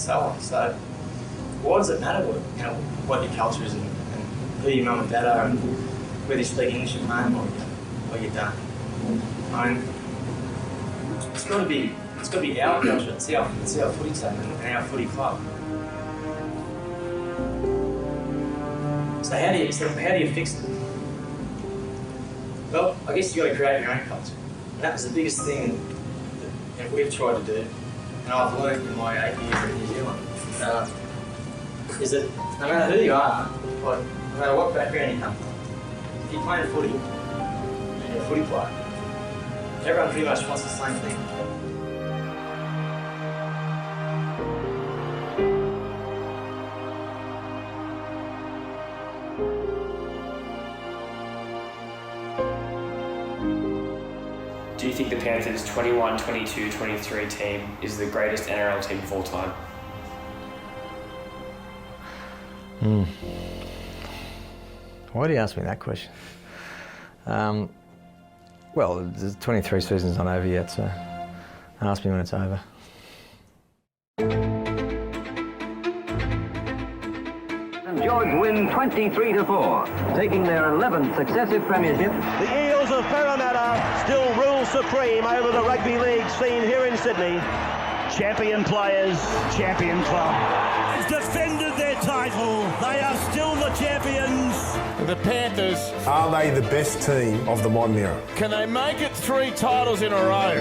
so on. So why does it matter what your culture is and who your mum and dad are and whether you speak English at home or you don't? I mean, it's got to be our culture. It's our footy team and our footy club. So how do you fix it? Well, I guess you've got to create your own culture. And that was the biggest thing that we've tried to do, and I've learned in my 8 years in New Zealand, is that no matter who you are, like, no matter what background you come from, if you're playing footy and you're a footy player, everyone pretty much wants the same thing. Do you think the Panthers 21, 22, 23 team is the greatest NRL team of all time? Why do you ask me that question? Well, the 23 season's not over yet, so ask me when it's over. George win 23-4, taking their 11th successive premiership. The Eels of Parramatta still rule supreme over the rugby league scene here in Sydney. Champion players, champion club. They've defended their title. They are still the champions. The Panthers. Are they the best team of the modern era? Can they make it 3 titles in a row?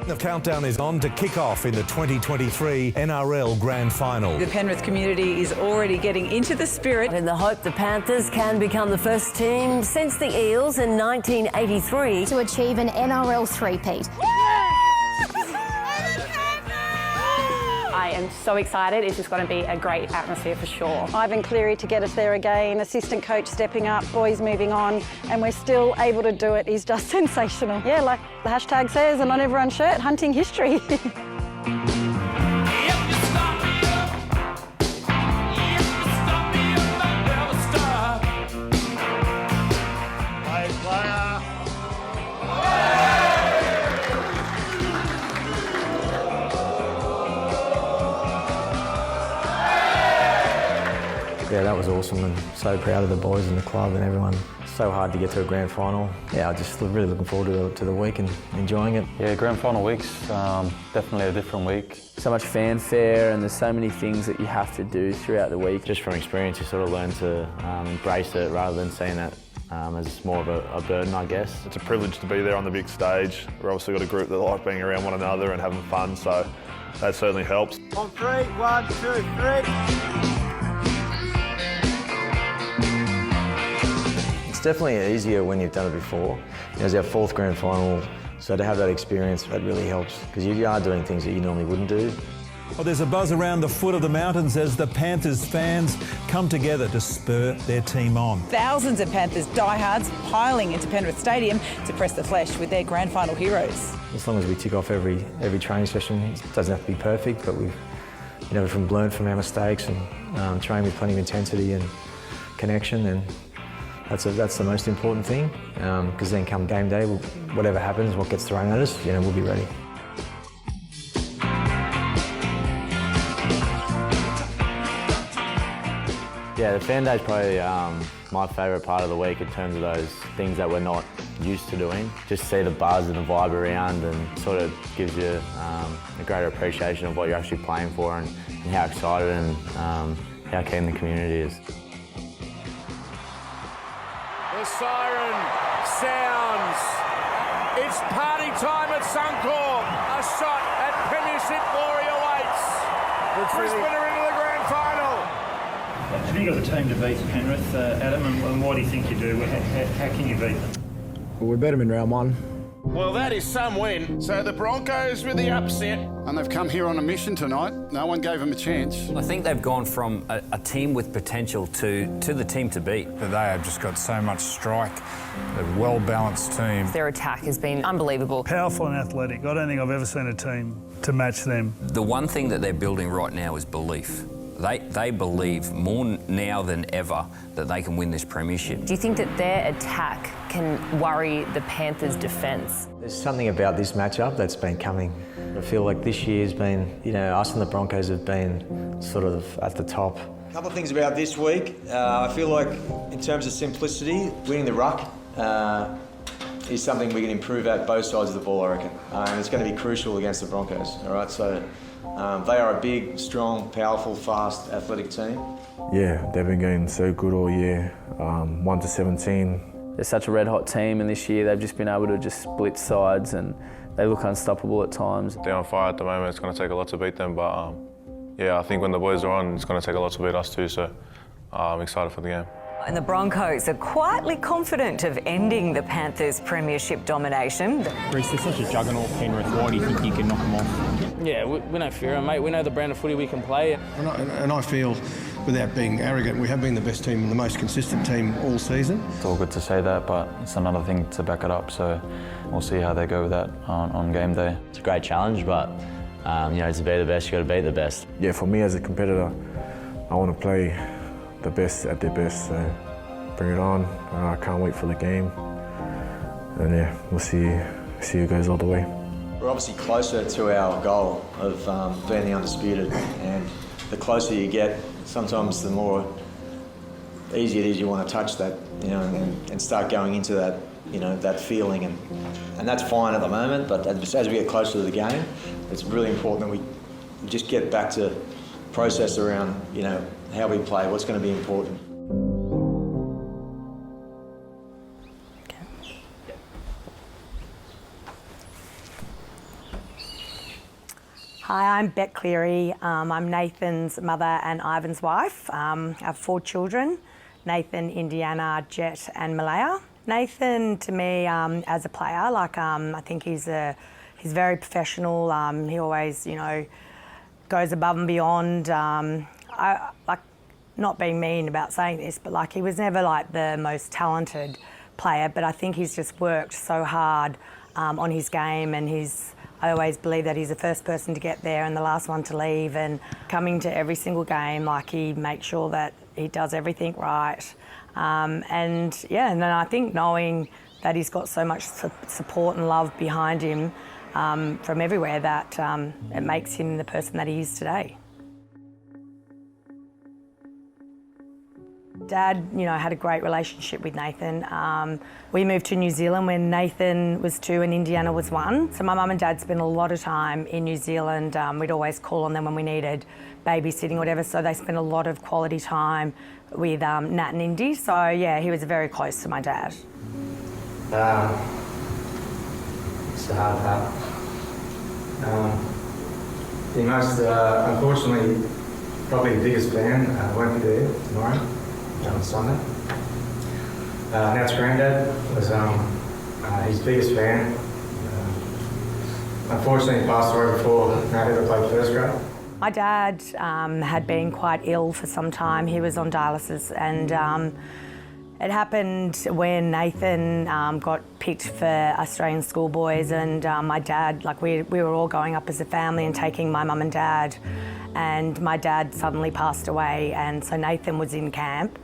The countdown is on to kick off in the 2023 NRL Grand Final. The Penrith community is already getting into the spirit. In the hope the Panthers can become the first team since the Eels in 1983 to achieve an NRL three-peat. I am so excited. It's just going to be a great atmosphere for sure. Ivan Cleary to get us there again, assistant coach stepping up, boys moving on, and we're still able to do it. He's just sensational. Yeah, like the hashtag says, and on everyone's shirt, hunting history. Yeah, that was awesome, and so proud of the boys and the club and everyone. So hard to get to a grand final. Yeah, I'm just really looking forward to the week and enjoying it. Yeah, grand final week's definitely a different week. So much fanfare, and there's so many things that you have to do throughout the week. Just from experience, you sort of learn to embrace it rather than seeing it as more of a burden, I guess. It's a privilege to be there on the big stage. We've obviously got a group that like being around one another and having fun, so that certainly helps. On 3, 1, 2, 3. It's definitely easier when you've done it before. It was our 4th grand final, so to have that experience, that really helps, because you are doing things that you normally wouldn't do. Well, there's a buzz around the foot of the mountains as the Panthers fans come together to spur their team on. Thousands of Panthers diehards piling into Penrith Stadium to press the flesh with their grand final heroes. As long as we tick off every training session, it doesn't have to be perfect, but we've learned from our mistakes and trained with plenty of intensity and connection, and that's the most important thing, because then come game day, whatever happens, what gets thrown at us, we'll be ready. Yeah, the fan day is probably my favourite part of the week in terms of those things that we're not used to doing. Just see the buzz and the vibe around, and sort of gives you a greater appreciation of what you're actually playing for, and how excited and how keen the community is. The siren sounds. It's party time at Suncorp. A shot at Premiership glory awaits. Brisbane are into the grand final. Have you got the team to beat Penrith, Adam, and what do you think you do? How can you beat them? Well, we beat them in round 1. Well, that is some win. So the Broncos with the upset. And they've come here on a mission tonight. No one gave them a chance. I think they've gone from a team with potential to the team to beat. They have just got so much strike. They're a well-balanced team. Their attack has been unbelievable. Powerful and athletic. I don't think I've ever seen a team to match them. The one thing that they're building right now is belief. They believe more now than ever that they can win this premiership. Do you think that their attack can worry the Panthers' defence? There's something about this matchup that's been coming. I feel like this year's been, you know, us and the Broncos have been sort of at the top. A couple of things about this week. I feel like in terms of simplicity, winning the ruck is something we can improve at both sides of the ball, I reckon. And it's going to be crucial against the Broncos, all right? So they are a big, strong, powerful, fast, athletic team. Yeah, they've been going so good all year, 1 to 17. They're such a red-hot team, and this year they've just been able to just split sides, and they look unstoppable at times. They're on fire at the moment. It's going to take a lot to beat them, but yeah, I think when the boys are on, it's going to take a lot to beat us too, so I'm excited for the game. And the Broncos are quietly confident of ending the Panthers' premiership domination. Reece, they're such a juggernaut, Penrith. Why do you think you can knock them off? Yeah, we don't fear them, mate. We know the brand of footy we can play. And I feel, without being arrogant, we have been the best team and the most consistent team all season. It's all good to say that, but it's another thing to back it up, so we'll see how they go with that on game day. It's a great challenge, but you know, to be the best, you got to beat the best. Yeah, for me as a competitor, I want to play the best at their best, so bring it on. I can't wait for the game, and yeah, we'll see who goes all the way. We're obviously closer to our goal of being the Undisputed, and the closer you get, sometimes the more easy it is you want to touch that, you know, and start going into that, you know, that feeling, and that's fine at the moment, but as we get closer to the game, it's really important that we just get back to process around, you know, how we play, what's going to be important. Hi, I'm Beck Cleary. I'm Nathan's mother and Ivan's wife. I have 4 children, Nathan, Indiana, Jet and Malaya. Nathan, to me, as a player, like I think he's very professional. He always, you know, goes above and beyond. I like, not being mean about saying this, but like he was never like the most talented player, but I think he's just worked so hard on his game, and I always believe that he's the first person to get there and the last one to leave, and coming to every single game, like he makes sure that he does everything right. And yeah, and then I think knowing that he's got so much support and love behind him from everywhere, that it makes him the person that he is today. Dad, you know, had a great relationship with Nathan. We moved to New Zealand when Nathan was 2 and Indiana was 1. So my mum and dad spent a lot of time in New Zealand. We'd always call on them when we needed babysitting or whatever. So they spent a lot of quality time with Nat and Indy. So yeah, he was very close to my dad. It's a hard part. The most, unfortunately, probably the biggest fan won't be there tomorrow. On Sunday. Nat's granddad was his biggest fan. Unfortunately, he passed away before Nat ever played first grade. My dad had been quite ill for some time. He was on dialysis, and it happened when Nathan got picked for Australian schoolboys, and my dad, like we were all going up as a family and taking my mum and dad, and my dad suddenly passed away, and so Nathan was in camp.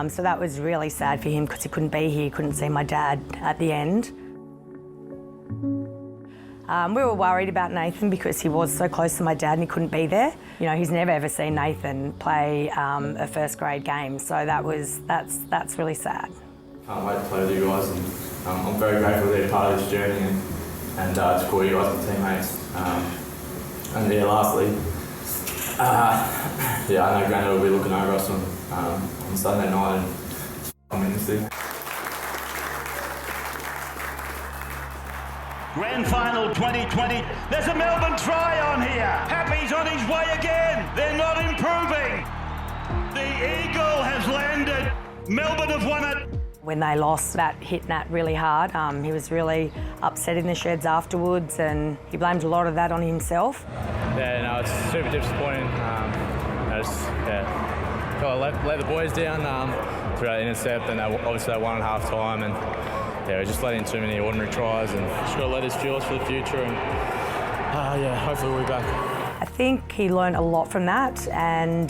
So that was really sad for him because he couldn't be here, he couldn't see my dad at the end. We were worried about Nathan because he was so close to my dad and he couldn't be there. You know, he's never ever seen Nathan play a first grade game, so that's really sad. Can't wait to play with you guys, and I'm very grateful they're part of this journey, and to call you guys my teammates. And yeah, lastly, yeah, I know Granddad will be looking over us on Sunday night, and I'm in this thing. Grand Final 2020. There's a Melbourne try on here. Happy's on his way again. They're not improving. The Eagle has landed. Melbourne have won it. When they lost, that hit Nat really hard. He was really upset in the sheds afterwards, and he blamed a lot of that on himself. Yeah, no, it's super disappointing. Got to let the boys down through that intercept, and obviously they won at half time, and yeah, we're just letting too many ordinary tries, and just got to let us fuel us for the future. And Yeah, hopefully we'll be back. I think he learned a lot from that, and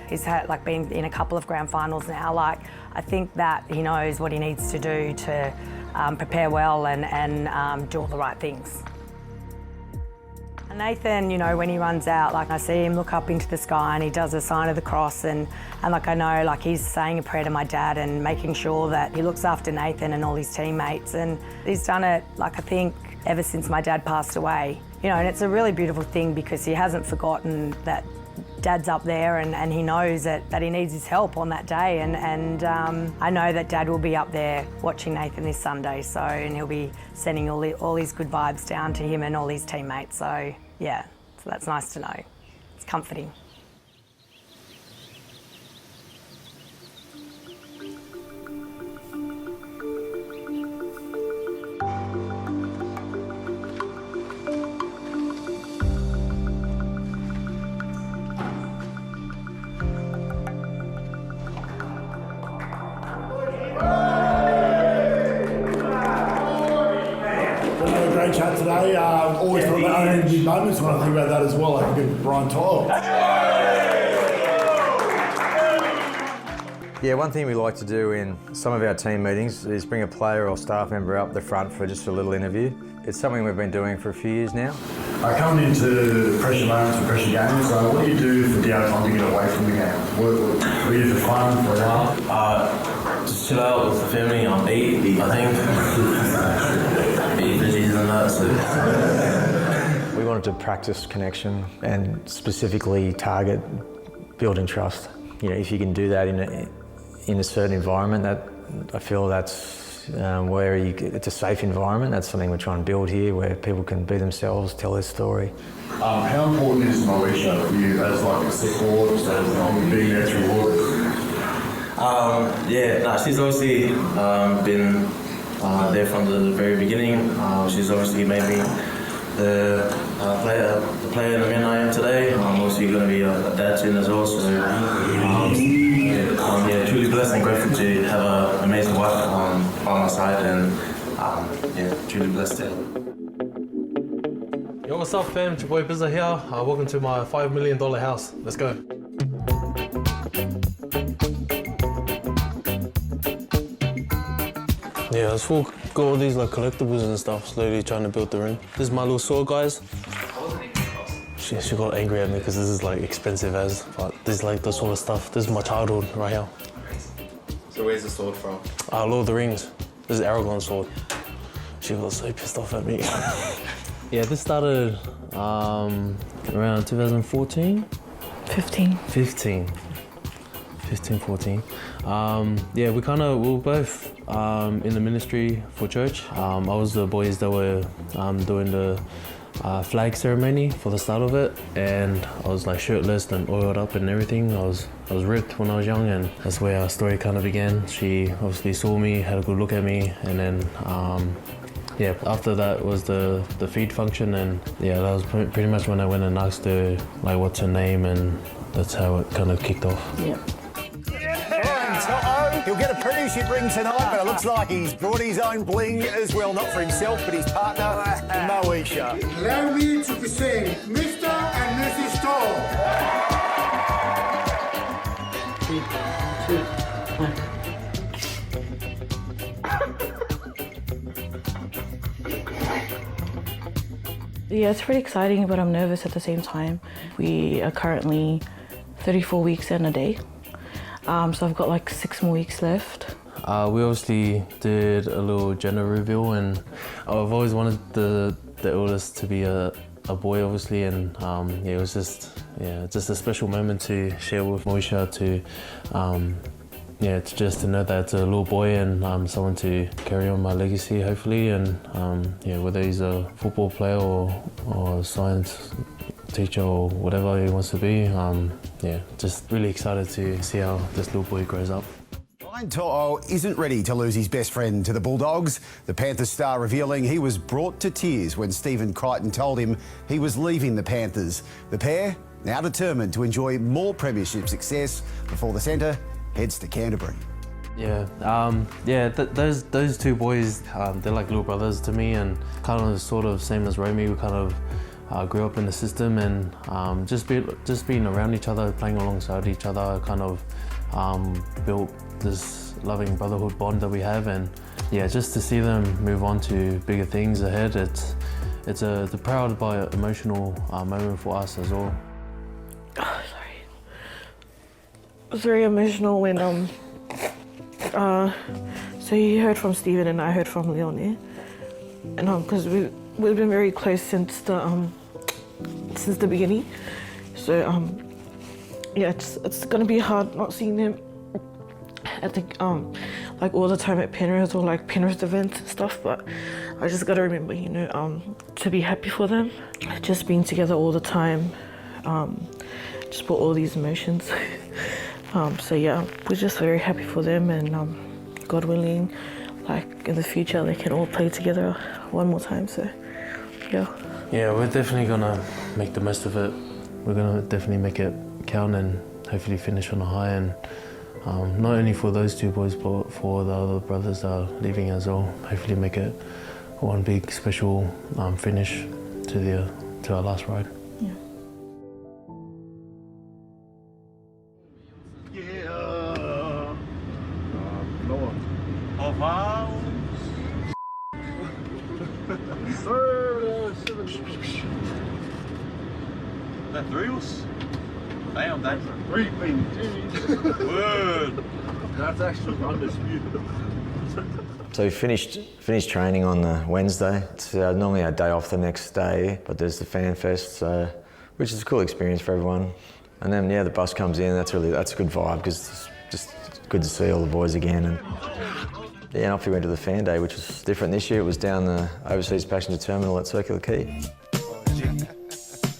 he's been in a couple of grand finals now. I think that he knows what he needs to do to prepare well and do all the right things. Nathan, when he runs out, I see him look up into the sky and he does a sign of the cross, and I know he's saying a prayer to my dad and making sure that he looks after Nathan and all his teammates, and he's done it I think ever since my dad passed away. And it's a really beautiful thing because he hasn't forgotten that Dad's up there, and he knows that he needs his help on that day, and I know that Dad will be up there watching Nathan this Sunday, and he'll be sending all his good vibes down to him and all his teammates, so that's nice to know. It's comforting. Great chat today. Always thought about own big moments when I think about that as well. I think of Brian Toll. Yeah, one thing we like to do in some of our team meetings is bring a player or staff member up the front for just a little interview. It's something we've been doing for a few years now. Coming into pressure moments and pressure games, what do you do for downtime to get away from the game? What do you do for fun, for a while? Just chill out with the family, eat, I think. Eat veggies and that, so. We wanted to practice connection and specifically target building trust. If you can do that in a certain environment, that I feel that's where it's a safe environment. That's something we're trying to build here, where people can be themselves, tell their story. How important is Moesha for you as a support, as being there through all this? She's obviously been there from the very beginning. She's obviously made me the player and the man I am today. I'm obviously going to be a dad soon as well, so truly blessed and grateful to have an amazing wife by my side, and truly blessed to have her. Yo, what's up fam? It's your boy Bizza here. Welcome to my $5 million house. Let's go. Yeah, it's full. Got all these collectibles and stuff, slowly trying to build the ring. This is my little sword, guys. She got angry at me because this is expensive as, but this is the sort of stuff. This is my childhood right here. So where's the sword from? Lord of the Rings. This is Aragorn's sword. She got so pissed off at me. Yeah, this started around 2014? 15, 14. We were both in the ministry for church. I was the boys that were doing the flag ceremony for the start of it, and I was shirtless and oiled up and everything. I was ripped when I was young, and that's where our story kind of began. She obviously saw me, had a good look at me, and then after that was the feed function, and that was pretty much when I went and asked her what's her name, and that's how it kind of kicked off. Yeah. Toto, he'll get a premiership ring tonight, but it looks like he's brought his own bling as well, not for himself, but his partner, Moesha. Allow me to present Mr. and Mrs. Toll. 3, 2, 1. Yeah, it's pretty exciting, but I'm nervous at the same time. We are currently 34 weeks and a day. So I've got 6 more weeks left. We obviously did a little gender reveal, and I've always wanted the eldest to be a boy, obviously, and it was just a special moment to share with Moesha, to know that it's a little boy and someone to carry on my legacy, hopefully, and whether he's a football player or a science teacher or whatever he wants to be, just really excited to see how this little boy grows up. Brian To'o isn't ready to lose his best friend to the Bulldogs. The Panthers star revealing he was brought to tears when Stephen Crichton told him he was leaving the Panthers. The pair now determined to enjoy more premiership success before the centre heads to Canterbury. Those two boys, they're like little brothers to me, and kind of sort of same as Romy. We kind of grew up in the system, and just being around each other, playing alongside each other, kind of built this loving brotherhood bond that we have. And yeah, just to see them move on to bigger things ahead, it's a proud but emotional moment for us as well. It was very emotional when so you heard from Stephen and I heard from Leonie, and because we've been very close since the beginning. So yeah, it's gonna be hard not seeing them at the like all the time at Penrith or like Penrith events and stuff. But I just gotta remember, you know, to be happy for them. Just being together all the time, just brought all these emotions. So yeah, we're just very happy for them, and God willing, like in the future they can all play together one more time. So yeah. Yeah, we're definitely gonna make the most of it. We're gonna definitely make it count and hopefully finish on a high. And not only for those two boys, but for the other brothers that are leaving as well. Hopefully make it one big special finish to our last ride. That thrills? Damn, that's a 3-pin. Word. That's actually undisputed. So we finished training on the Wednesday. It's normally our day off the next day, but there's the fan fest, which is a cool experience for everyone. And then yeah, the bus comes in. That's a good vibe because it's just good to see all the boys again. And yeah, and off we went to the fan day, which was different this year. It was down the overseas passenger terminal at Circular Quay.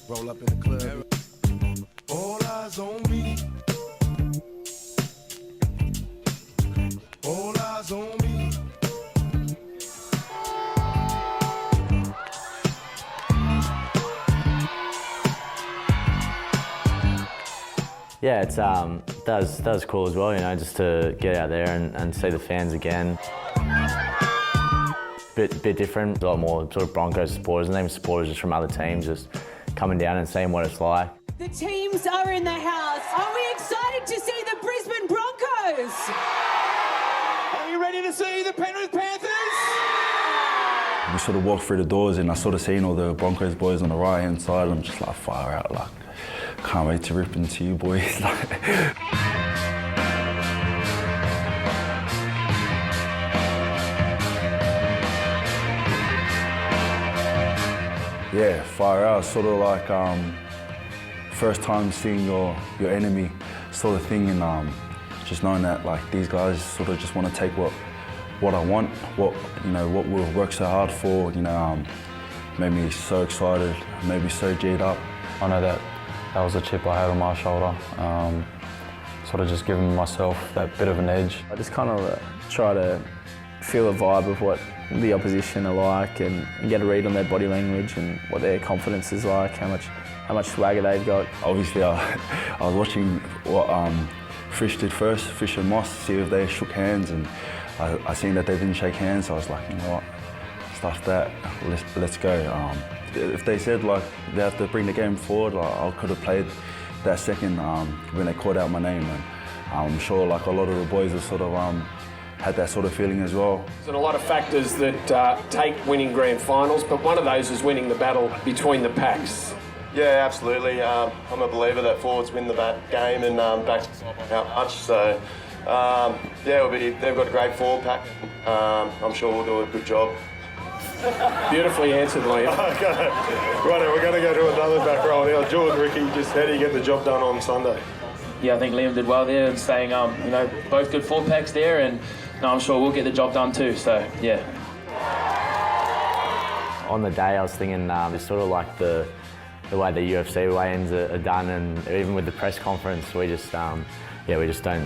Roll up in the club. All eyes on me. All eyes on me. Yeah, it's that was cool as well, you know, just to get out there and see the fans again. Bit different, a lot more sort of Broncos supporters, and even supporters just from other teams, just coming down and seeing what it's like. The teams are in the house. Are we excited to see the Brisbane Broncos? Are you ready to see the Penrith Panthers? We sort of walked through the doors and I sort of seen all the Broncos boys on the right hand side. I'm just like, fire out, like, can't wait to rip into you boys. Yeah, fire out, sort of like first time seeing your enemy sort of thing, and just knowing that like these guys sort of just want to take what I want, what we've worked so hard for, made me so excited, made me so G'd up. I know that was a chip I had on my shoulder, sort of just giving myself that bit of an edge. I just kind of try to feel the vibe of what the opposition are like and get a read on their body language and what their confidence is like, how much swagger they've got. Obviously, I was watching what Fish did first, Fish and Moss, see if they shook hands, and I seen that they didn't shake hands, so I was like, you know what, stuff that, let's go. If they said like they have to bring the game forward, like, I could have played that second when they called out my name, and I'm sure like a lot of the boys have sort of had that sort of feeling as well. There's a lot of factors that take winning grand finals, but one of those is winning the battle between the packs. Yeah, absolutely. I'm a believer that forwards win the game and backs out much. So, yeah, they've got a great forward pack. I'm sure we'll do a good job. Beautifully answered, Liam. Okay. Right, we're going to go to another back row now. Jordan, Ricky, just how do you get the job done on Sunday? Yeah, I think Liam did well there and saying, both good forward packs there, and I'm sure we'll get the job done too, so yeah. On the day I was thinking it's sort of like the way the UFC weigh-ins are done, and even with the press conference we just don't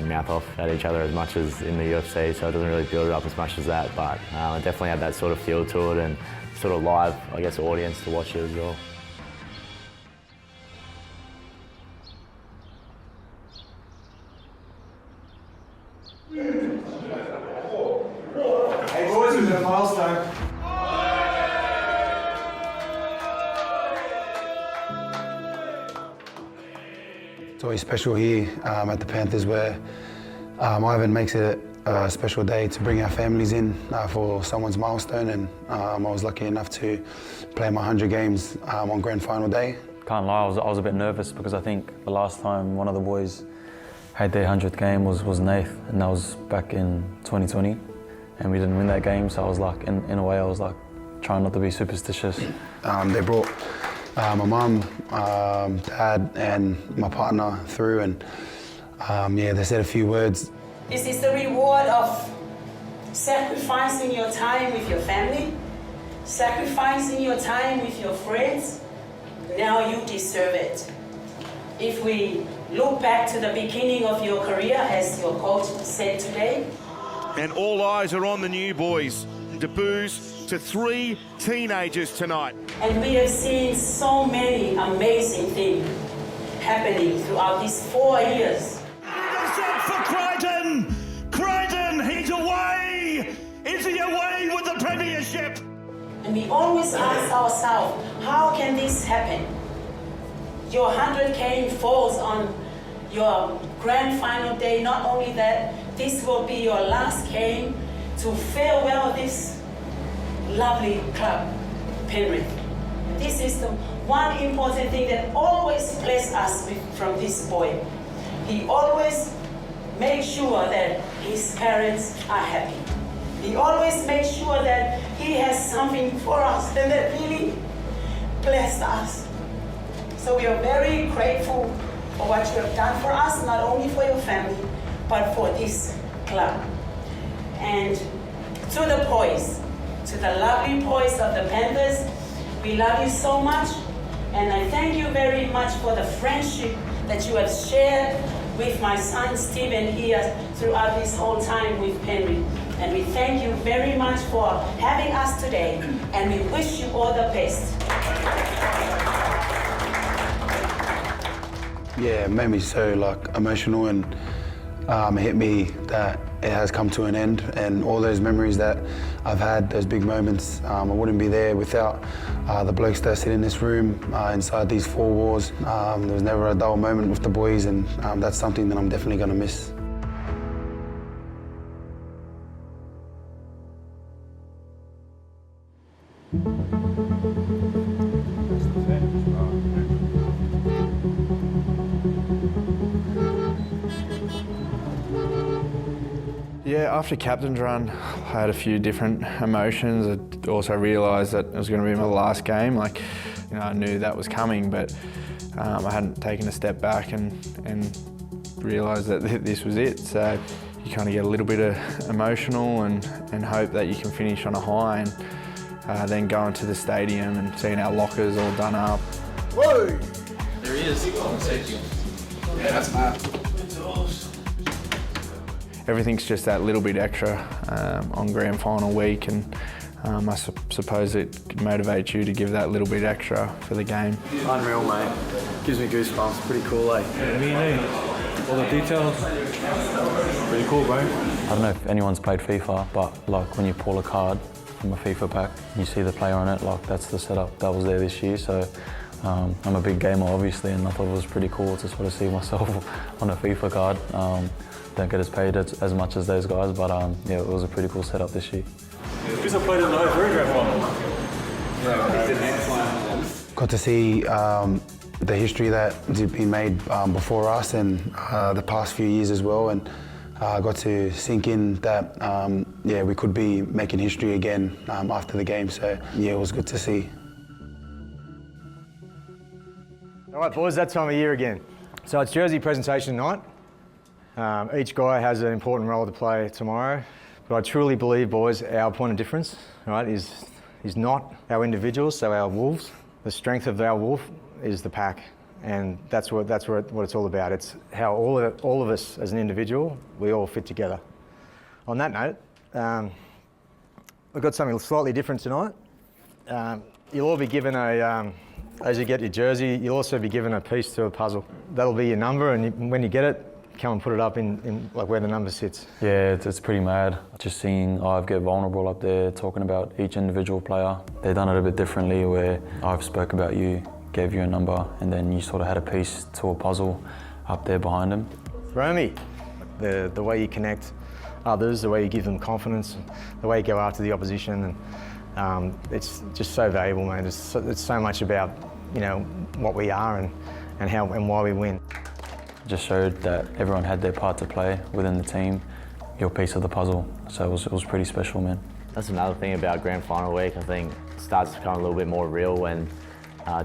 mouth off at each other as much as in the UFC, so it doesn't really build it up as much as that, but it definitely had that sort of feel to it and sort of live, I guess, audience to watch it as well. Hey boys, we've got a milestone. It's always special here at the Panthers where Ivan makes it a special day to bring our families in for someone's milestone, and I was lucky enough to play my 100 games on grand final day. Can't lie, I was a bit nervous because I think the last time one of the boys had their 100th game was Nath, and that was back in 2020, and we didn't win that game, so I was like, in a way, I was like trying not to be superstitious. They brought my mum, dad and my partner through, and they said a few words. This is the reward of sacrificing your time with your family, sacrificing your time with your friends. Now you deserve it. If we look back to the beginning of your career, as your coach said today. And all eyes are on the new boys. Debuts to 3 teenagers tonight. And we have seen so many amazing things happening throughout these 4 years. Shot for Crichton! Crichton, he's away! Is he away with the premiership? And we always ask ourselves, how can this happen? Your 100 game falls on your grand final day. Not only that, this will be your last game to farewell this lovely club, Penrith. This is the one important thing that always blesses us from this boy. He always makes sure that his parents are happy. He always makes sure that he has something for us, and that really blessed us. So we are very grateful for what you have done for us, not only for your family, but for this club. And to the boys, to the lovely boys of the Panthers, we love you so much, and I thank you very much for the friendship that you have shared with my son Stephen here throughout this whole time with Penrith. And we thank you very much for having us today, and we wish you all the best. Yeah, it made me so emotional, and it hit me that it has come to an end, and all those memories that I've had, those big moments, I wouldn't be there without the blokes that sit in this room inside these 4 walls. There was never a dull moment with the boys, and that's something that I'm definitely going to miss. Yeah, after captain's run, I had a few different emotions. I also realised that it was going to be my last game. I knew that was coming, but I hadn't taken a step back and realised that this was it. So you kind of get a little bit emotional and hope that you can finish on a high, and then going to the stadium and seeing our lockers all done up. Whoa! There he is. Yeah, that's mad. Everything's just that little bit extra on grand final week, and I suppose it motivates you to give that little bit extra for the game. Unreal, mate. Gives me goosebumps. Pretty cool, eh? Me, all the details. Pretty cool, bro. I don't know if anyone's played FIFA, but when you pull a card from a FIFA pack, you see the player on it, that's the setup that was there this year. So I'm a big gamer, obviously, and I thought it was pretty cool to sort of see myself on a FIFA card. Don't get as paid as much as those guys, but yeah, it was a pretty cool setup this year. Because I played in the grand final. Got to see the history that's been made before us and the past few years as well, and got to sink in that we could be making history again after the game. So yeah, it was good to see. All right, boys, that time of year again. So it's jersey presentation night. Each guy has an important role to play tomorrow, but I truly believe, boys, our point of difference, right, is not our individuals, so our wolves. The strength of our wolf is the pack, and that's what it's all about. It's how all of us as an individual, we all fit together. On that note, we've got something slightly different tonight. You'll all be given as you get your jersey, you'll also be given a piece to a puzzle. That'll be your number, and when you get it, come and put it up in where the number sits. Yeah, it's pretty mad. Just seeing Ive get vulnerable up there, talking about each individual player. They've done it a bit differently, where Ive spoke about you, gave you a number, and then you sort of had a piece to a puzzle. up there behind him. Romy, the way you connect others, the way you give them confidence, the way you go after the opposition, and it's just so valuable, mate. It's so much about, you know, what we are and how and why we win. Just showed that everyone had their part to play within the team, your piece of the puzzle. So it was pretty special, man. That's another thing about grand final week. I think it starts to become a little bit more real when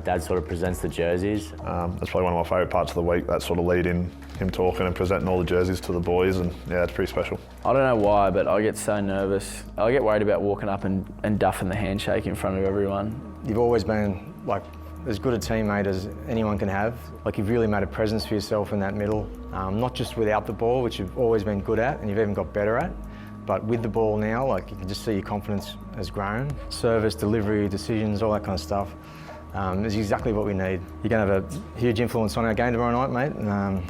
Dad sort of presents the jerseys. That's probably one of my favourite parts of the week, that sort of lead in, him talking and presenting all the jerseys to the boys, and yeah, it's pretty special. I don't know why, but I get so nervous. I get worried about walking up and duffing the handshake in front of everyone. You've always been like as good a teammate as anyone can have. Like, you've really made a presence for yourself in that middle, not just without the ball, which you've always been good at and you've even got better at, but with the ball now, like, you can just see your confidence has grown. Service, delivery, decisions, all that kind of stuff is exactly what we need. You're going to have a huge influence on our game tomorrow night, mate. And,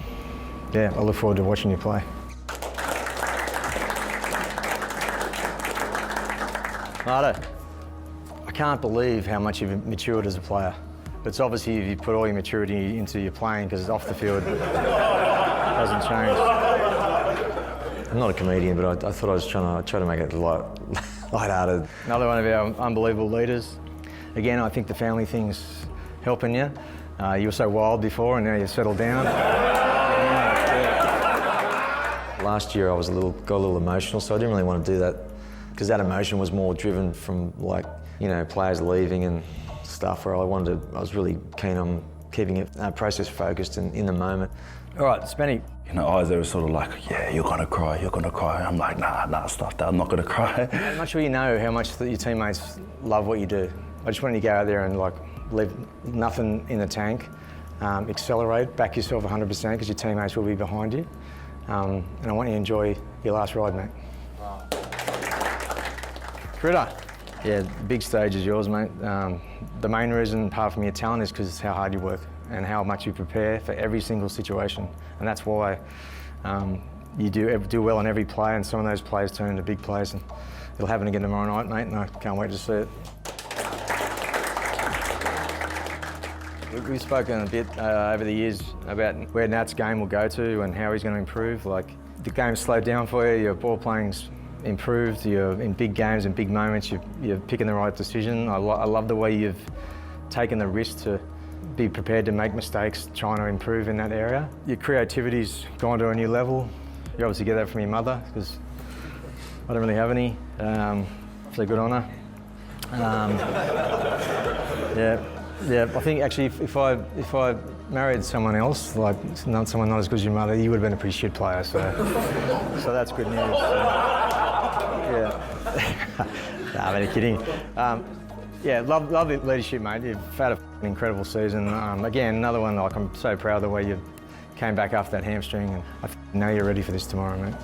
yeah, I look forward to watching you play. Marto, I can't believe how much you've matured as a player. It's obviously you put all your maturity into your playing, because off the field it hasn't changed. I'm not a comedian, but I thought I was trying to make it light-hearted. Another one of our unbelievable leaders. Again, I think the family thing's helping you. You were so wild before, and now you've settled down. Last year I was got a little emotional, so I didn't really want to do that, because that emotion was more driven from, like, you know, players leaving and stuff, where I was really keen on keeping it process focused and in the moment. All right, Spenny. In her eyes, they were sort of like, yeah, you're gonna cry. I'm like, nah, stuff that, I'm not gonna cry. I'm not sure you know how much your teammates love what you do. I just want you to go out there and, like, leave nothing in the tank, accelerate, back yourself 100%, because your teammates will be behind you. And I want you to enjoy your last ride, mate. Critter. Yeah, the big stage is yours, mate. The main reason, apart from your talent, is because it's how hard you work and how much you prepare for every single situation. And that's why you do well on every play, and some of those plays turn into big plays. And it'll happen again tomorrow night, mate, and I can't wait to see it. We've spoken a bit over the years about where Nat's game will go to and how he's going to improve. Like, the game's slowed down for you, your ball playing's improved, you're in big games and big moments, you're picking the right decision. I love the way you've taken the risk to be prepared to make mistakes, trying to improve in that area. Your creativity's gone to a new level. You obviously get that from your mother, because I don't really have any, so good on her. Yeah, I think actually if I married someone else, like someone not as good as your mother, you would have been a pretty shit player, so that's good news. Yeah. Nah, I'm only kidding. Yeah, love the leadership, mate. You've had an incredible season. Again, another one, like, I'm so proud of the way you came back after that hamstring, and I know you're ready for this tomorrow, mate.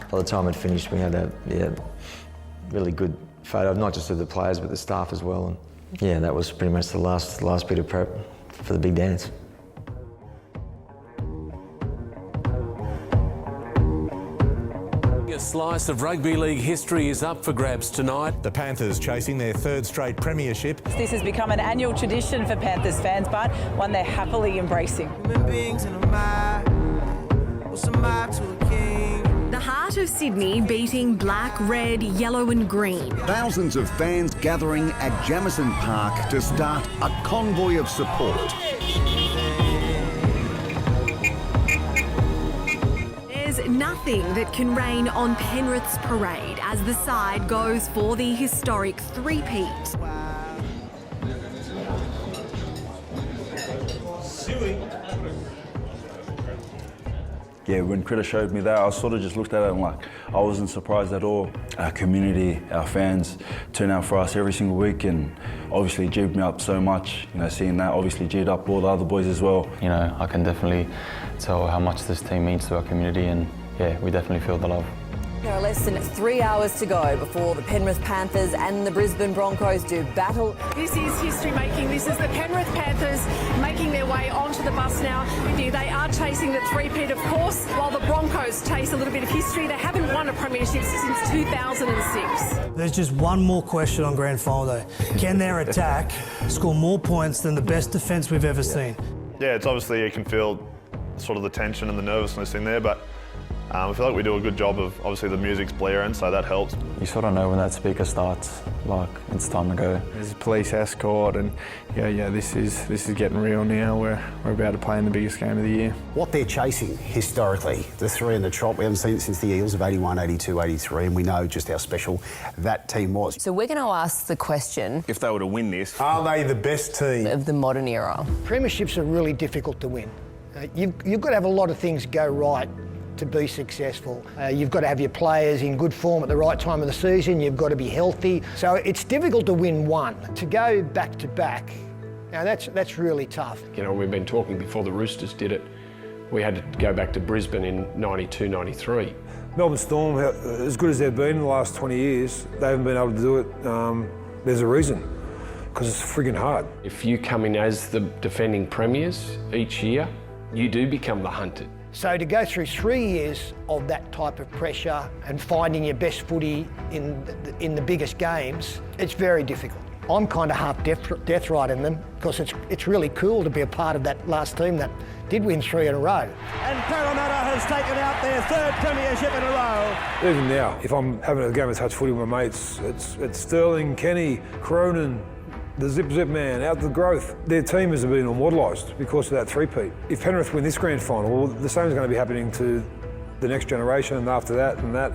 By the time it finished, we had a really good photo, not just of the players but the staff as well. And yeah, that was pretty much the last bit of prep for the big dance. A slice of rugby league history is up for grabs tonight. The Panthers chasing their third straight premiership. This has become an annual tradition for Panthers fans, but one they're happily embracing. Human beings in a mob, what's a mob to a king? The heart of Sydney beating black, red, yellow and green. Thousands of fans gathering at Jamison Park to start a convoy of support. There's nothing that can rain on Penrith's parade as the side goes for the historic three-peat. Yeah, when Critter showed me that, I sort of just looked at it and, like, I wasn't surprised at all. Our community, our fans turn out for us every single week, and obviously G'd me up so much. You know, seeing that obviously G'd up all the other boys as well. You know, I can definitely tell how much this team means to our community, and yeah, we definitely feel the love. There are less than 3 hours to go before the Penrith Panthers and the Brisbane Broncos do battle. This is history making. This is the Penrith Panthers making their way onto the bus now. They are chasing the three-peat, of course, while the Broncos chase a little bit of history. They haven't won a premiership since 2006. There's just one more question on grand final day. Can their attack score more points than the best defence we've ever seen? Yeah, it's obviously you can feel sort of the tension and the nervousness in there, but I feel like we do a good job of, obviously the music's blaring, so that helps. You sort of know when that speaker starts, like it's time to go. There's a police escort, and yeah, this is getting real now. We're about to play in the biggest game of the year. What they're chasing historically, the three in the trot, we haven't seen it since the Eels of 81, 82, 83, and we know just how special that team was. So we're going to ask the question, if they were to win this, are they the best team of the modern era? Premierships are really difficult to win. You've got to have a lot of things go right to be successful. You've got to have your players in good form at the right time of the season. You've got to be healthy. So it's difficult to win one. To go back to back, now that's really tough. You know, we've been talking before the Roosters did it. We had to go back to Brisbane in 92, 93. Melbourne Storm, as good as they've been in the last 20 years, they haven't been able to do it. There's a reason, because it's frigging hard. If you come in as the defending premiers each year, you do become the hunted. So to go through 3 years of that type of pressure and finding your best footy in the biggest games, it's very difficult. I'm kind of half death riding them because it's really cool to be a part of that last team that did win 3 in a row. And Parramatta has taken out their third premiership in a row. Even now, if I'm having a game of touch footy with my mates, it's Sterling, Kenny, Cronin, the zip man, out the growth. Their team has been immortalised because of that three-peat. If Penrith win this grand final, well, the same is going to be happening to the next generation and after that and that.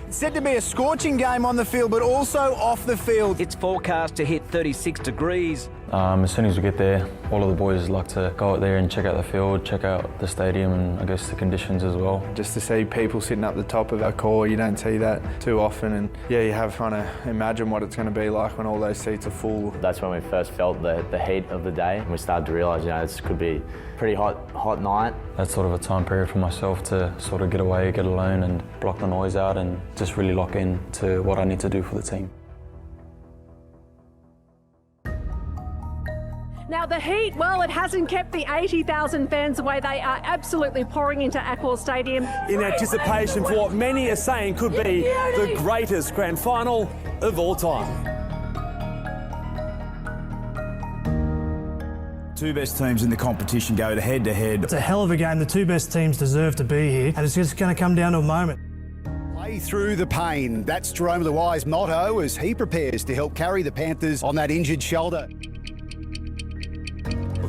It's said to be a scorching game on the field, but also off the field. It's forecast to hit 36 degrees. As soon as we get there, all of the boys like to go out there and check out the field, check out the stadium and I guess the conditions as well. Just to see people sitting up the top of our core, you don't see that too often, and yeah, you have fun to imagine what it's going to be like when all those seats are full. That's when we first felt the heat of the day, and we started to realise, you know, this could be a pretty hot night. That's sort of a time period for myself to sort of get away, get alone and block the noise out and just really lock in to what I need to do for the team. Now the heat, well, it hasn't kept the 80,000 fans away. They are absolutely pouring into Accor Stadium. In anticipation for what many are saying could be the greatest grand final of all time. Two best teams in the competition go head-to-head. It's a hell of a game. The two best teams deserve to be here, and it's just going to come down to a moment. Play through the pain. That's Jerome Luai's motto as he prepares to help carry the Panthers on that injured shoulder.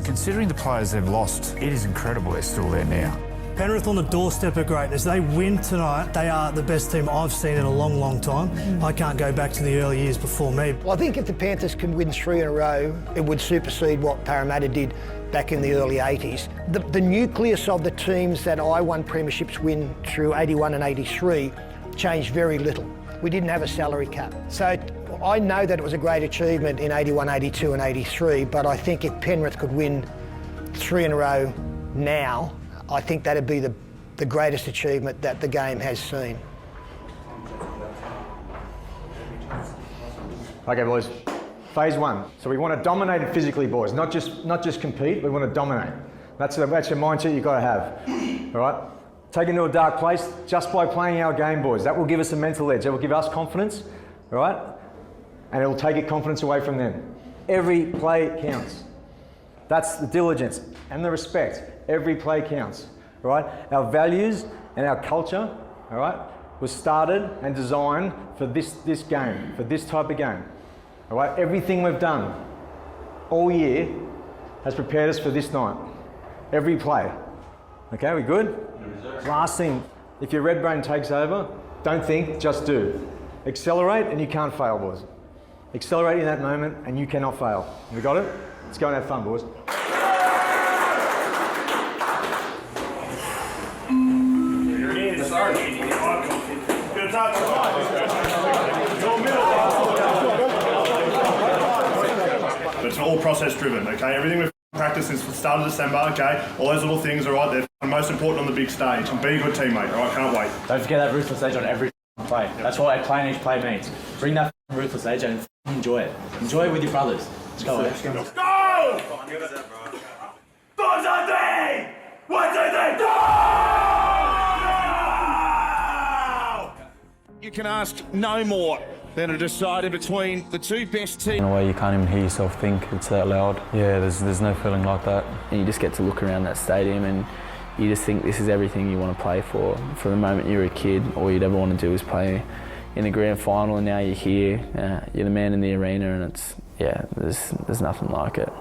Considering the players they've lost, it is incredible they're still there now. Penrith on the doorstep of greatness. They win tonight. They are the best team I've seen in a long, long time. I can't go back to the early years before me. Well, I think if the Panthers can win 3 in a row, it would supersede what Parramatta did back in the early 80s. The nucleus of the teams that I won premierships win through 81 and 83 changed very little. We didn't have a salary cap. So I know that it was a great achievement in 81, 82 and 83, but I think if Penrith could win 3 in a row now, I think that'd be the greatest achievement that the game has seen. Okay, boys. Phase 1. So we want to dominate it physically, boys. Not just compete. We want to dominate. That's your mindset you've got to have. All right. Take it to a dark place just by playing our game, boys. That will give us a mental edge. That will give us confidence. All right. And it will take confidence away from them. Every play counts. That's the diligence and the respect. Every play counts, all right? Our values and our culture, all right, was started and designed for this game, for this type of game, all right? Everything we've done all year has prepared us for this night. Every play, okay, we good? Last thing, if your red brain takes over, don't think, just do. Accelerate and you can't fail, boys. Accelerate in that moment and you cannot fail. We got it? Let's go and have fun, boys. It's all process driven, okay? Everything we've practiced since the start of December, okay? All those little things, all right, they're most important on the big stage. And be a good teammate, all right? Can't wait. Don't forget that ruthless edge on every play. That's what playing each play means. Bring that ruthless edge and enjoy it. Enjoy it with your brothers. Let's go. Let's go! Let's go! 2, 3! 1, 2, 3, go! You can ask no more than a decider between the two best teams. In a way, you can't even hear yourself think. It's that loud. Yeah, there's no feeling like that. And you just get to look around that stadium and you just think this is everything you want to play for. From the moment you were a kid, all you'd ever want to do is play in the grand final, and now you're here. You're the man in the arena, and there's nothing like it.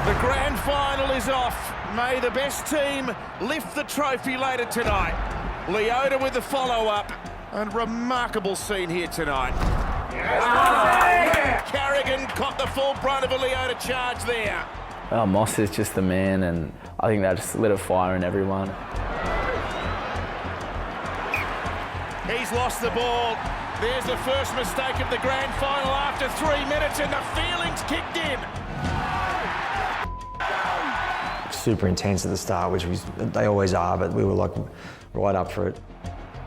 The grand final is off. May the best team lift the trophy later tonight. Leota with the follow-up. And remarkable scene here tonight. Yes. Carrigan caught the full brunt of a Leota charge there. Oh, Moss is just the man, and I think that just lit a fire in everyone. He's lost the ball. There's the first mistake of the grand final after 3 minutes, and the feelings kicked in. Super intense at the start, which they always are, but we were like right up for it.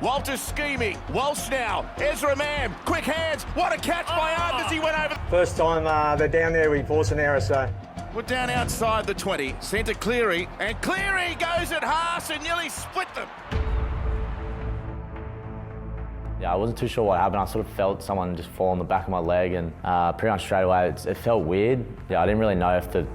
Walters scheming. Walsh now. Ezra Mam. Quick hands. What a catch by Ard as he went over. First time they're down there, we force an error, so. We're down outside the 20. Sent to Cleary. And Cleary goes at Haas and nearly split them. Yeah, I wasn't too sure what happened. I sort of felt someone just fall on the back of my leg, and pretty much straight away it felt weird. Yeah, I didn't really know if the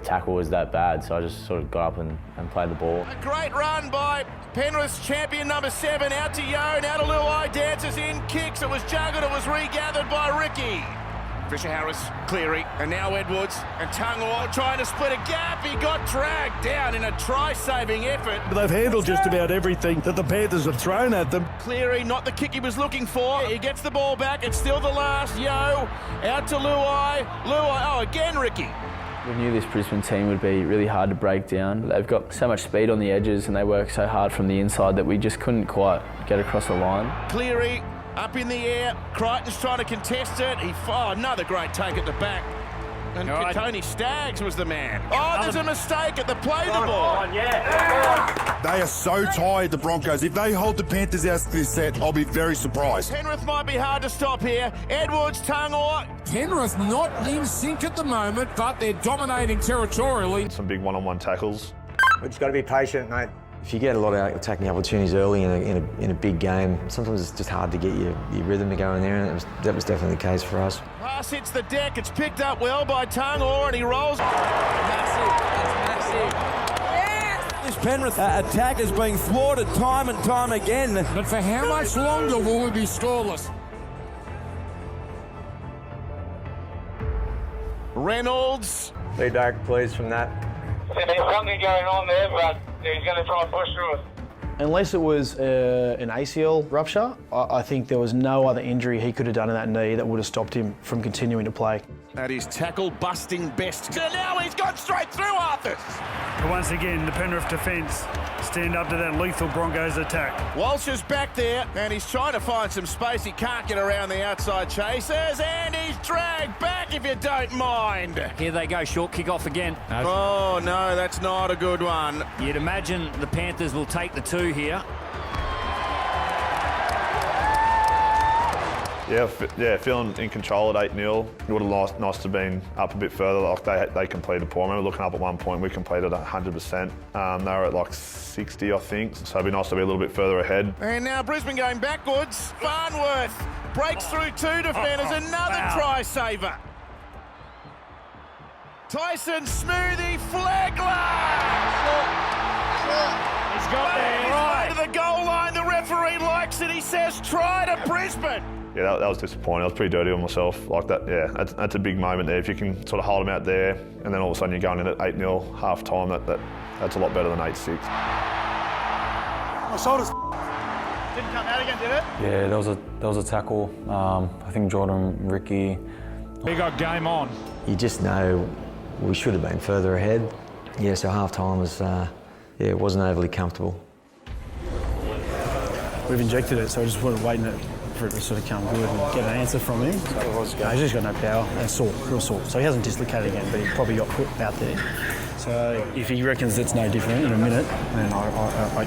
tackle was that bad, so I just sort of got up and played the ball. A great run by Penrith's champion number 7, out to Yo, now to Luai, dances in, kicks, it was juggled, it was regathered by Ricky. Fisher-Harris, Cleary, and now Edwards, and Tungor trying to split a gap. He got dragged down in a try-saving effort. They've handled just about everything that the Panthers have thrown at them. Cleary, not the kick he was looking for. He gets the ball back, it's still the last. Yo, out to Luai, oh, again Ricky. We knew this Brisbane team would be really hard to break down. They've got so much speed on the edges and they work so hard from the inside that we just couldn't quite get across the line. Cleary up in the air. Crichton's trying to contest it. Another great take at the back. And Tony Staggs was the man. Oh, there's a mistake at the play the ball. They are so tired, the Broncos. If they hold the Panthers out to this set, I'll be very surprised. Penrith might be hard to stop here. Edwards, Tungor. Penrith not in sync at the moment, but they're dominating territorially. Some big one-on-one tackles. We've just got to be patient, mate. If you get a lot of attacking opportunities early in a big game, sometimes it's just hard to get your rhythm to go in there, and that was definitely the case for us. Pass hits the deck, it's picked up well by Tungor, and he rolls. Massive, that's massive. Yes! This Penrith attack is being thwarted time and time again. But for how much longer will we be scoreless? Reynolds. Feedback, please, from that. There's something going on there, but he's going to try and push through it. Unless it was an ACL rupture, I think there was no other injury he could have done in that knee that would have stopped him from continuing to play. At his tackle-busting best. So now he's gone straight through Arthur. Once again, the Penrith defence stand up to that lethal Broncos attack. Walsh is back there, and he's trying to find some space. He can't get around the outside chasers, and he's dragged back, if you don't mind. Here they go, short kick off again. Oh, no, that's not a good one. You'd imagine the Panthers will take the 2 here. Yeah, feeling in control at 8-0. It would have nice to have been up a bit further. Like they completed poor. I remember looking up at one point, we completed 100%. They were at like 60, I think. So it'd be nice to be a little bit further ahead. And now Brisbane going backwards. Farnworth breaks through 2 defenders. Another try saver. Tyson Smoothie Flagler. He's got there. Right to the goal line. The referee likes it. He says try to Brisbane. Yeah, that was disappointing. I was pretty dirty on myself. Like that, yeah, that's a big moment there. If you can sort of hold them out there, and then all of a sudden you're going in at 8-0 half time, that's a lot better than 8-6. My shoulders Didn't come out again, did it? Yeah, there was a tackle. I think Jordan, Ricky, We got game on. You just know we should have been further ahead. Yeah, so half-time was, it wasn't overly comfortable. We've injected it, so we just wanted waiting for it to sort of come good and get an answer from him. So he's just got no power and sore, real sore. So he hasn't dislocated again, but he probably got put out there. So if he reckons it's no different in a minute, then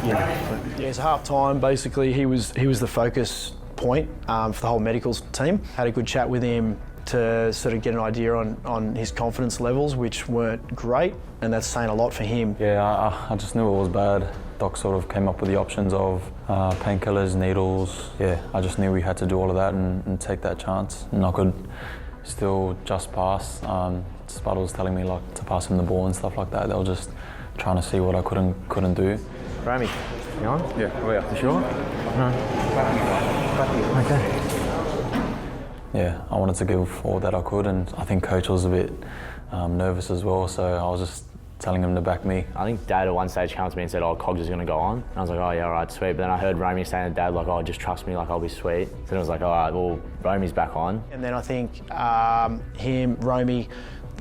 yeah. It's half time. Basically, he was the focus point for the whole medicals team. Had a good chat with him to sort of get an idea on his confidence levels, which weren't great, and that's saying a lot for him. Yeah, I just knew it was bad. Doc sort of came up with the options of painkillers, needles. Yeah, I just knew we had to do all of that and take that chance. And I could still just pass. Spud was telling me like to pass him the ball and stuff like that. They were just trying to see what I couldn't do. Romy, you on? Yeah. Oh yeah. You sure? No. Okay. Yeah, I wanted to give all that I could, and I think coach was a bit nervous as well, so I was just telling him to back me. I think Dad at one stage came to me and said, oh, Cogs is going to go on. And I was like, oh yeah, all right, sweet. But then I heard Romy saying to Dad, like, oh, just trust me, like, I'll be sweet. So then I was like, all right, well, Romy's back on. And then I think him, Romy,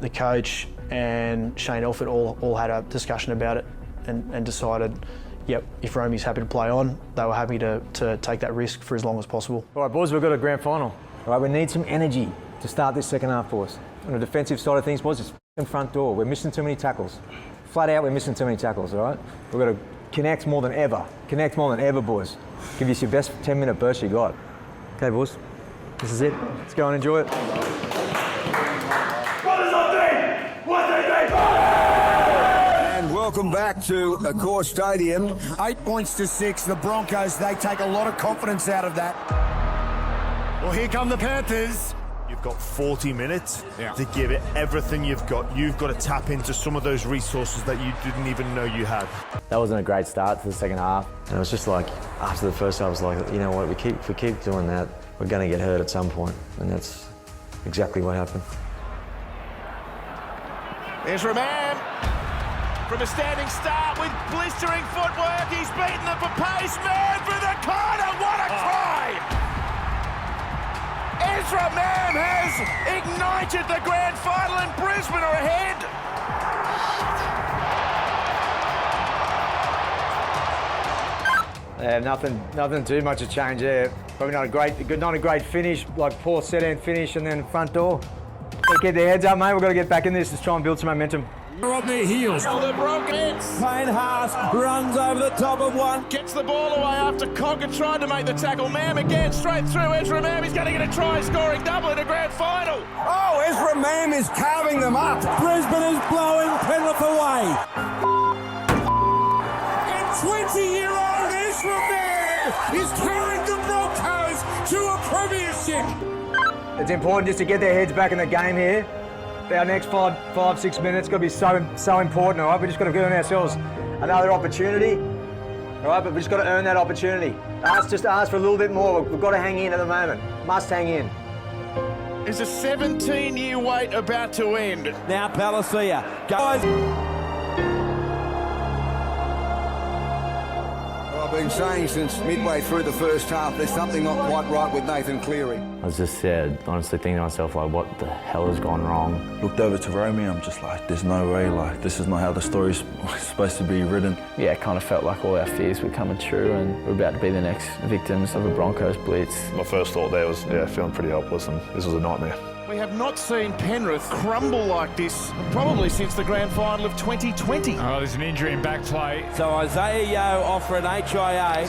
the coach, and Shane Elford all had a discussion about it and decided, yep, if Romy's happy to play on, they were happy to take that risk for as long as possible. All right, boys, we've got a grand final. All right, we need some energy to start this second half for us. On the defensive side of things, boys, it's in front door. We're missing too many tackles. Flat out, we're missing too many tackles, all right? We've got to connect more than ever. Connect more than ever, boys. Give us your best 10-minute burst you got. Okay, boys, this is it. Let's go and enjoy it. And welcome back to Accor Stadium. 8 points to 6. The Broncos, they take a lot of confidence out of that. Well, here come the Panthers. You've got 40 minutes to give it everything you've got. You've got to tap into some of those resources that you didn't even know you had. That wasn't a great start to the second half. And it was just like, after the first half, I was like, you know what, if we keep doing that, we're going to get hurt at some point. And that's exactly what happened. There's Ramam. From a standing start with blistering footwork, he's beaten them for pace. Man for the corner, what a try! Ezra Mam has ignited the grand final and Brisbane are ahead. Yeah, nothing too much to change there. Probably not a great finish, like poor set-end finish and then front door. Keep their heads up, mate. We've got to get back in this. Let's try and build some momentum. They're on their heels. The Broncos. Payne Haas runs over the top of one. Gets the ball away after Cogger tried to make the tackle. Mam again, straight through. Ezra Mam, he's going to get a try, scoring double in a grand final. Oh, Ezra Mam is carving them up. Brisbane is blowing Penrith away. And 20-year-old Ezra Mam is carrying the Broncos to a premiership. It's important just to get their heads back in the game here. Our next 5-6 minutes got to be so important, all right? We just got to earn ourselves another opportunity, all right? But we just got to earn that opportunity. Just ask for a little bit more. We've got to hang in at the moment. Must hang in. Is a 17-year wait about to end? Now Palacia goes. I've been saying since midway through the first half, there's something not quite right with Nathan Cleary. I was just honestly thinking to myself, like, what the hell has gone wrong? Looked over to Romy, I'm just like, there's no way, like, this is not how the story's supposed to be written. Yeah, it kind of felt like all our fears were coming true and we're about to be the next victims of a Broncos blitz. My first thought there was, feeling pretty helpless, and this was a nightmare. We have not seen Penrith crumble like this probably since the grand final of 2020. Oh, there's an injury in back play. So Isaiah Yeo off for an HIA.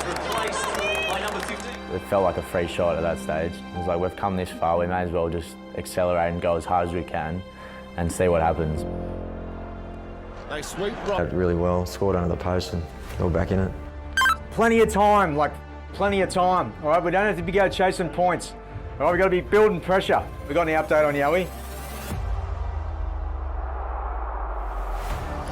It felt like a free shot at that stage. It was like, we've come this far, we may as well just accelerate and go as hard as we can and see what happens. They sweep Played really well, scored under the post and they were back in it. Plenty of time, all right? We don't have to be go chasing points. All right, we've got to be building pressure. We got any update on Yowie?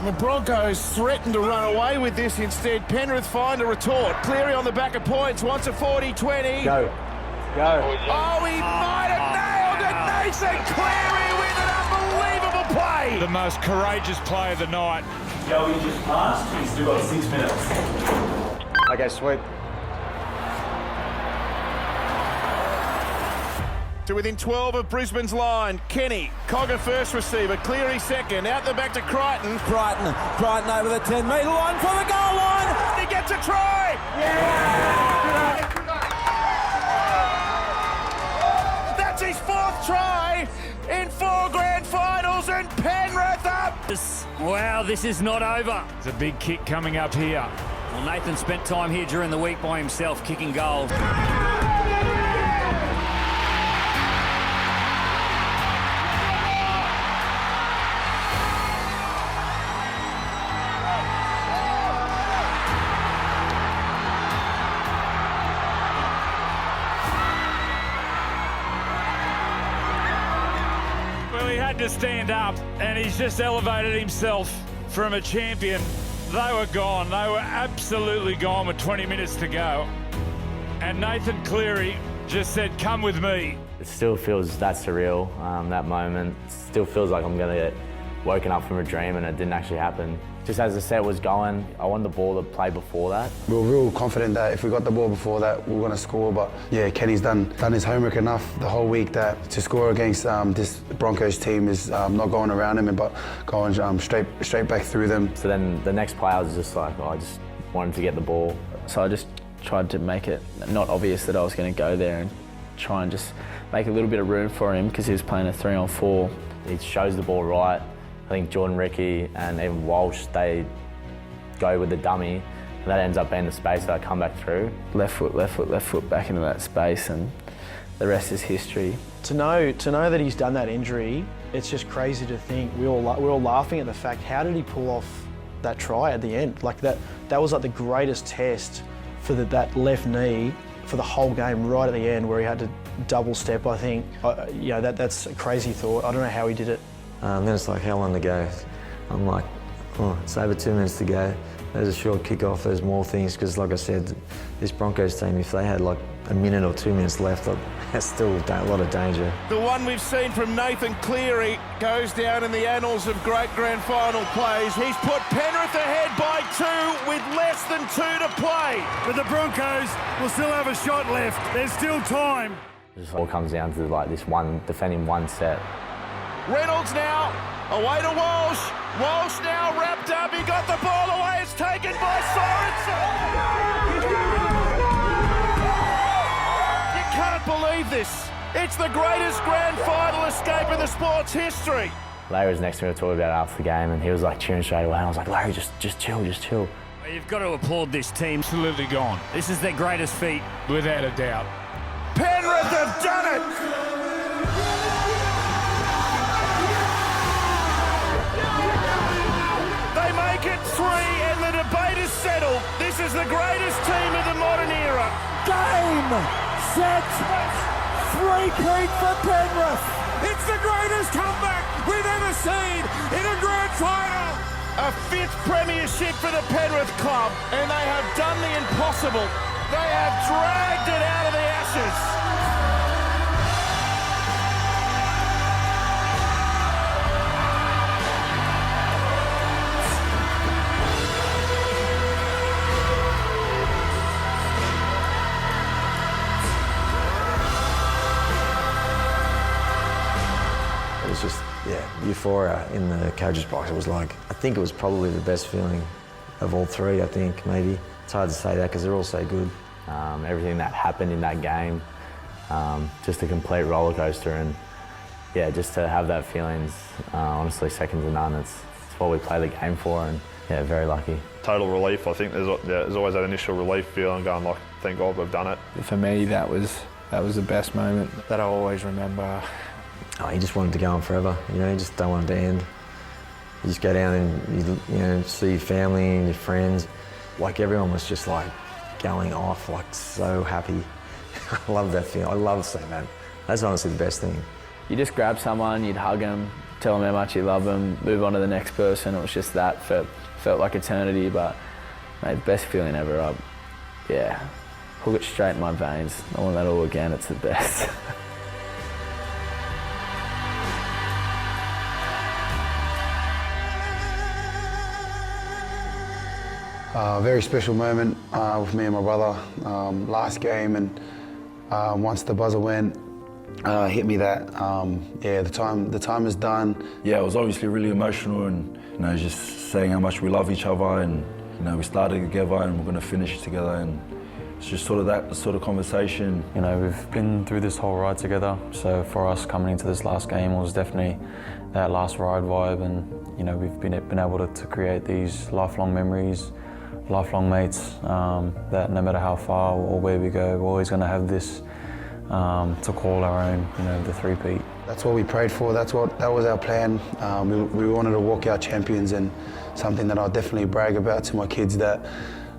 The Broncos threaten to run away with this instead. Penrith find a retort. Cleary on the back of points, wants a 40-20. Go. Oh, he might have nailed it. Nathan Cleary with an unbelievable play. The most courageous play of the night. Yowie just passed. He's still got 6 minutes. Okay, sweet. to within 12 of Brisbane's line. Kenny, Cogger first receiver, Cleary second, out the back to Crichton. Crichton over the 10-metre line for the goal line. He gets a try! That's his 4th try in 4 grand finals, and Penrith up! Wow, this is not over. There's a big kick coming up here. Well, Nathan spent time here during the week by himself, kicking goals. Well, he had to stand up, and he's just elevated himself from a champion. They were gone. They were absolutely gone with 20 minutes to go. And Nathan Cleary just said, come with me. It still feels that surreal, that moment. It still feels like I'm going to get woken up from a dream and it didn't actually happen. Just as the set was going, I wanted the ball to play before that. We were real confident that if we got the ball before that, we were going to score. But yeah, Kenny's done his homework enough the whole week that to score against this Broncos team is not going around him, but going straight back through them. So then the next play, I was just like, I just wanted to get the ball. So I just tried to make it not obvious that I was going to go there and try and just make a little bit of room for him because he was playing a 3-on-4. He shows the ball right. I think Jordan Ricky and even Walsh, they go with the dummy, and that ends up being the space that I come back through. Left foot back into that space, and the rest is history. To know that he's done that injury, it's just crazy to think. We're all laughing at the fact, how did he pull off that try at the end? Like that was like the greatest test for that left knee for the whole game right at the end, where he had to double step, I think. That's a crazy thought. I don't know how he did it. Then it's like, how long to go? I'm like, oh, it's over 2 minutes to go. There's a short kick-off, there's more things, because like I said, this Broncos team, if they had like a minute or 2 minutes left, that's still a lot of danger. The one we've seen from Nathan Cleary goes down in the annals of great grand final plays. He's put Penrith ahead by 2 with less than 2 to play. But the Broncos will still have a shot left. There's still time. It just all comes down to like this one, defending one set. Reynolds now, away to Walsh. Walsh now wrapped up, he got the ball away, it's taken by Sorensen. You can't believe this. It's the greatest grand final escape in the sport's history. Larry was next to me, we were talking about it after the game, and he was like cheering straight away. And I was like, Larry, just chill. Well, you've got to applaud this team. Absolutely gone. This is their greatest feat. Without a doubt. Penrith have done it. They make it 3 and the debate is settled. This is the greatest team of the modern era. Game, set, 3-peat for Penrith. It's the greatest comeback we've ever seen in a grand final. A 5th premiership for the Penrith club, and they have done the impossible. They have dragged it out of the ashes. It was just, euphoria in the coach's box. It was like, I think it was probably the best feeling of all 3, I think, maybe. It's hard to say that because they're all so good. Everything that happened in that game, just a complete roller coaster, and just to have that feeling's honestly second to none. It's what we play the game for, and very lucky. Total relief. I think there's always that initial relief feeling, going like, thank God we've done it. For me, that was the best moment that I always remember. Oh, you just want it to go on forever, you just don't want it to end. You just go down and you see your family and your friends. Like everyone was just like going off, like so happy. I love that feeling. I love seeing that. That's honestly the best thing. You just grab someone, you'd hug them, tell them how much you love them, move on to the next person. It was just that. Felt like eternity, but mate, the best feeling ever. Hook it straight in my veins. I want that all again. It's the best. Very special moment with me and my brother. Last game, and once the buzzer went, hit me that, yeah, the time is done. Yeah, it was obviously really emotional, and just saying how much we love each other, and we started together and we're going to finish together, and it's just sort of that sort of conversation. We've been through this whole ride together, so for us coming into this last game was definitely that last ride vibe, and we've been able to create these lifelong memories, lifelong mates, that no matter how far or where we go, we're always going to have this to call our own, the three-peat. That's what we prayed for. That was our plan. We wanted to walk out champions, and something that I'll definitely brag about to my kids that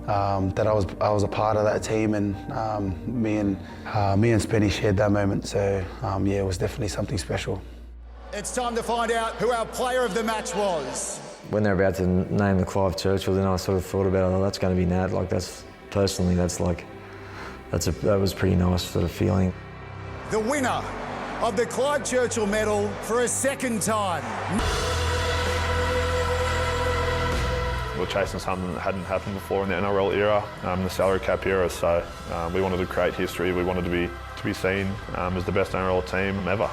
I was a part of that team, and me and Spenny shared that moment. So yeah, it was definitely something special. It's time to find out who our player of the match was. When they're about to name the Clive Churchill, then I sort of thought about, oh, that's going to be Nat. Like that was a pretty nice sort of feeling. The winner of the Clive Churchill medal for a second time. We're chasing something that hadn't happened before in the NRL era, the salary cap era. So we wanted to create history. We wanted to be seen as the best NRL team ever.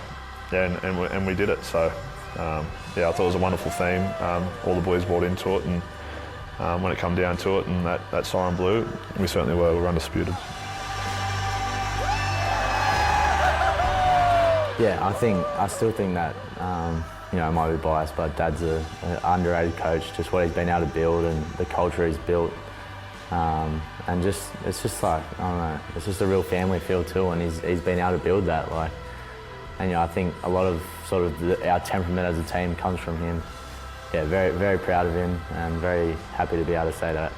Yeah, and we did it. So yeah, I thought it was a wonderful theme. All the boys bought into it, and when it come down to it, and that siren blew, we certainly were undisputed. Yeah, I still think that, I might be biased, but Dad's an underrated coach, just what he's been able to build and the culture he's built. And it's just like, I don't know, it's just a real family feel too, and he's been able to build that. And I think a lot of our temperament as a team comes from him. Yeah, very, very proud of him, and very happy to be able to say that.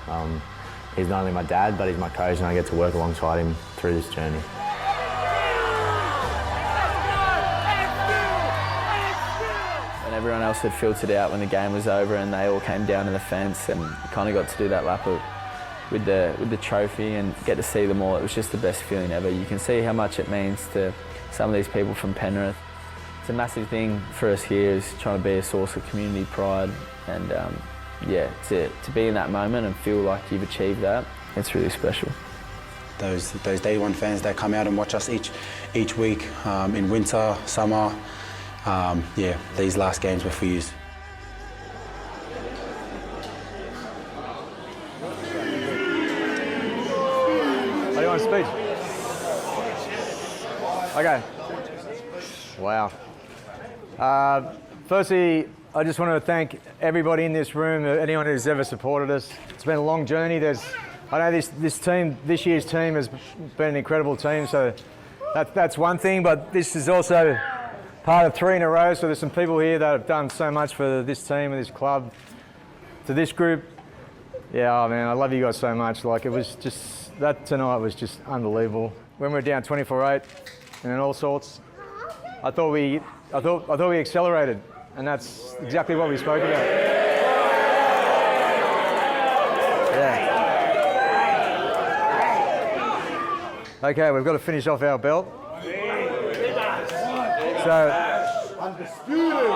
He's not only my dad, but he's my coach, and I get to work alongside him through this journey. Everyone else had filtered out when the game was over, and they all came down to the fence, and kind of got to do that lap with the trophy and get to see them all. It was just the best feeling ever. You can see how much it means to some of these people from Penrith. It's a massive thing for us here, is trying to be a source of community pride, and yeah, to be in that moment and feel like you've achieved that, it's really special. Those day one fans that come out and watch us each week, in winter, summer. Yeah, these last games were for you. How do you want to speak? Okay. Wow. Firstly, I just want to thank everybody in this room, anyone who's ever supported us. It's been a long journey. I know this year's team has been an incredible team, so that's one thing, but this is also part of 3 in a row, so there's some people here that have done so much for this team and this club. To this group, yeah, oh man, I love you guys so much. Like, it was just, that tonight was just unbelievable. When we were down 24-8 and in all sorts, I thought we accelerated, and that's exactly what we spoke about. Yeah. Okay, we've got to finish off our belt. So, undisputed.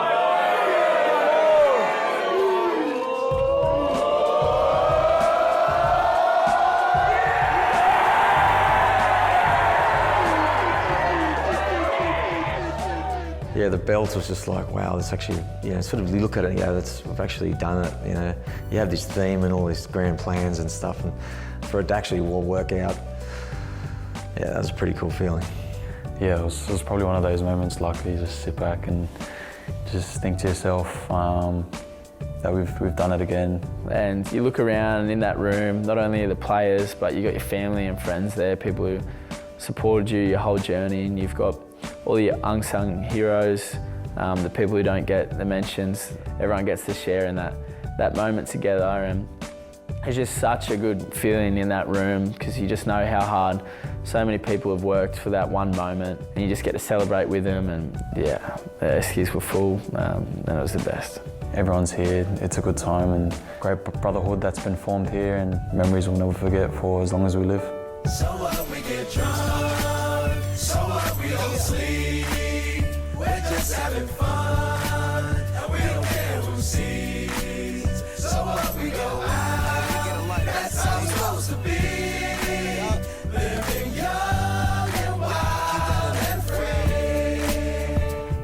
Yeah, the belt was just like, wow, it's actually, sort of you look at it and go, we've actually done it, You have this theme and all these grand plans and stuff, and for it to actually all work out, yeah, that was a pretty cool feeling. Yeah, it was probably one of those moments like you just sit back and just think to yourself that we've done it again. And you look around in that room, not only are the players, but you've got your family and friends there, people who supported you your whole journey, and you've got all your unsung heroes, the people who don't get the mentions. Everyone gets to share in that moment together, and it's just such a good feeling in that room, because you just know how hard so many people have worked for that one moment, and you just get to celebrate with them, and yeah, the excuses were full, and it was the best. Everyone's here, it's a good time, and great brotherhood that's been formed here, and memories we'll never forget for as long as we live. So what, we get drunk, so what, we don't sleep, we're just having fun, and we don't care who sees. So what, we go